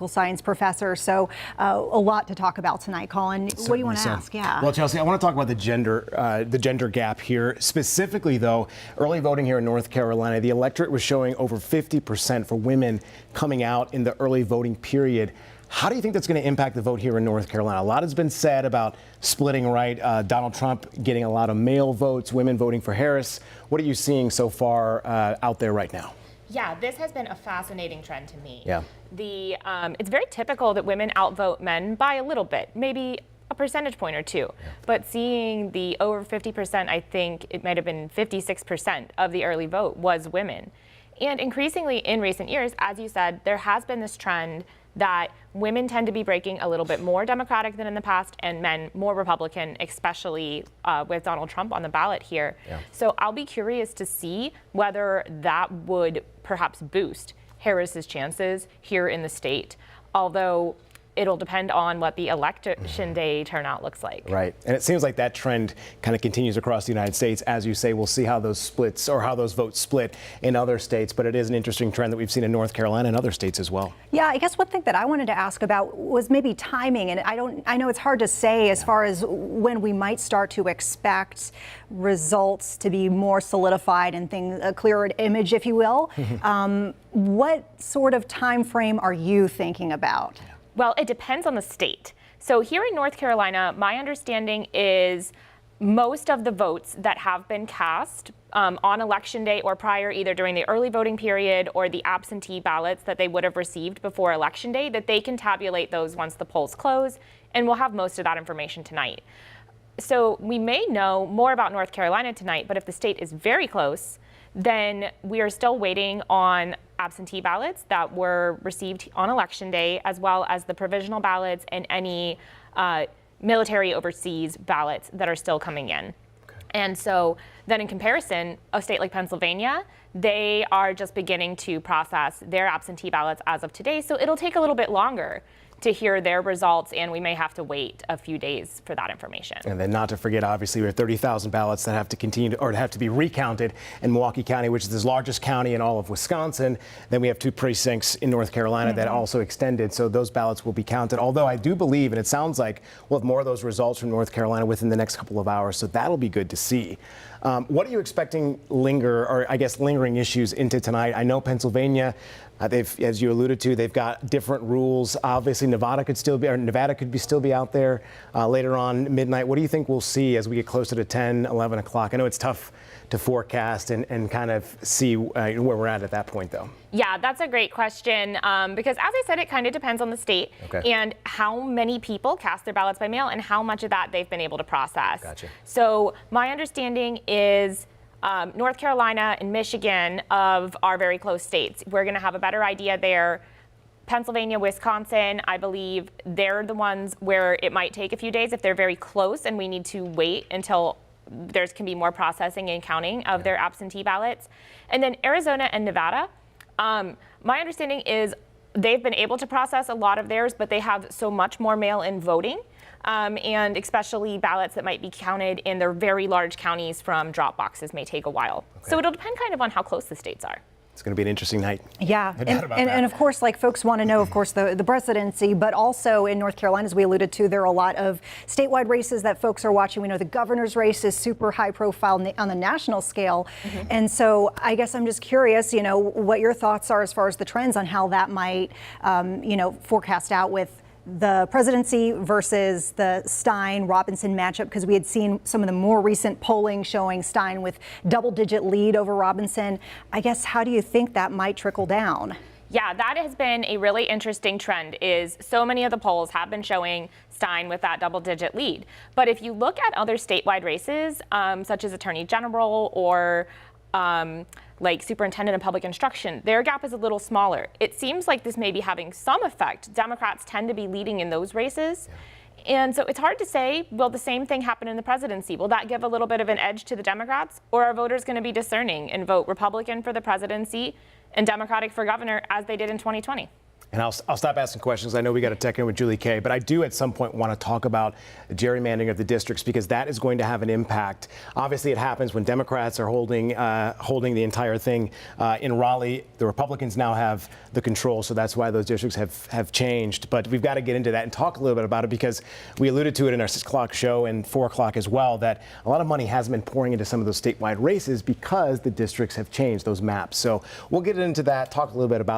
science professor, so a lot to talk about tonight. Colin, what do you want to ask? Yeah. Well, Chelsea, I want to talk about the gender gap here. Specifically, though, early voting here in North Carolina, the electorate was showing over 50% for women coming out in the early voting period. How do you think that's going to impact the vote here in North Carolina? A lot has been said about splitting right. Donald Trump getting a lot of male votes, women voting for Harris. What are you seeing so far out there right now? Yeah, this has been a fascinating trend to me. Yeah. It's very typical that women outvote men by a little bit, maybe a percentage point or two. Yeah. But seeing the over 50%, I think it might have been 56% of the early vote was women. And increasingly in recent years, as you said, there has been this trend that women tend to be breaking a little bit more Democratic than in the past, and men more Republican, especially with Donald Trump on the ballot here. Yeah. So I'll be curious to see whether that would perhaps boost Harris's chances here in the state, although it'll depend on what the election day turnout looks like. Right. And it seems like that trend kind of continues across the United States. As you say, we'll see how those splits or how those votes split in other states. But it is an interesting trend that we've seen in North Carolina and other states as well. Yeah, I guess one thing that I wanted to ask about was maybe timing. And I know it's hard to say as far as when we might start to expect results to be more solidified and things, a clearer image, if you will. What sort of time frame are you thinking about? Well, it depends on the state. So here in North Carolina, my understanding is most of the votes that have been cast on election day or prior, either during the early voting period or the absentee ballots that they would have received before election day, that they can tabulate those once the polls close, and we'll have most of that information tonight. So we may know more about North Carolina tonight, but if the state is very close, then we are still waiting on absentee ballots that were received on election day, as well as the provisional ballots and any military overseas ballots that are still coming in. Okay. And so then in comparison, a state like Pennsylvania, they are just beginning to process their absentee ballots as of today, so it'll take a little bit longer to hear their results, and we may have to wait a few days for that information. And then not to forget, obviously, we have 30,000 ballots that have to continue to, or have to be recounted in Milwaukee County, which is the largest county in all of Wisconsin. Then we have 2 precincts in North Carolina that also extended, so those ballots will be counted. Although I do believe, and it sounds like we'll have more of those results from North Carolina within the next couple of hours, so that'll be good to see. What are you expecting lingering issues into tonight? I know Pennsylvania, as you alluded to, they've got different rules. Obviously, Nevada could still be out there later on midnight. What do you think we'll see as we get closer to 10, 11 o'clock? I know it's tough to forecast and kind of see where we're at that point, though. Yeah, that's a great question because, as I said, it kind of depends on the state and how many people cast their ballots by mail and how much of that they've been able to process. Gotcha. So my understanding is North Carolina and Michigan of our very close states. We're going to have a better idea there. Pennsylvania, Wisconsin, I believe they're the ones where it might take a few days if they're very close and we need to wait until there can be more processing and counting of their absentee ballots. And then Arizona and Nevada, my understanding is they've been able to process a lot of theirs, but they have so much more mail-in voting. And especially ballots that might be counted in their very large counties from drop boxes may take a while. Okay. So it'll depend kind of on how close the states are. It's going to be an interesting night. Yeah, and of course, like folks want to know, of course, the presidency, but also in North Carolina, as we alluded to, there are a lot of statewide races that folks are watching. We know the governor's race is super high profile on the national scale. And so I guess I'm just curious, what your thoughts are as far as the trends on how that might, forecast out with the presidency versus the Stein-Robinson matchup, because we had seen some of the more recent polling showing Stein with double-digit lead over Robinson. I guess, how do you think that might trickle down? Yeah, that has been a really interesting trend, is so many of the polls have been showing Stein with that double-digit lead. But if you look at other statewide races, such as Attorney General or like Superintendent of Public Instruction, their gap is a little smaller. It seems like this may be having some effect. Democrats tend to be leading in those races. And so it's hard to say, will the same thing happen in the presidency? Will that give a little bit of an edge to the Democrats? Or are voters going to be discerning and vote Republican for the presidency and Democratic for governor as they did in 2020? And I'll stop asking questions. I know we got to check in with Julie Kay, but I do at some point want to talk about the gerrymandering of the districts because that is going to have an impact. Obviously, it happens when Democrats are holding the entire thing in Raleigh. The Republicans now have the control, so that's why those districts have changed. But we've got to get into that and talk a little bit about it because we alluded to it in our 6 o'clock show and 4 o'clock as well that a lot of money has been pouring into some of those statewide races because the districts have changed those maps. So we'll get into that, talk a little bit about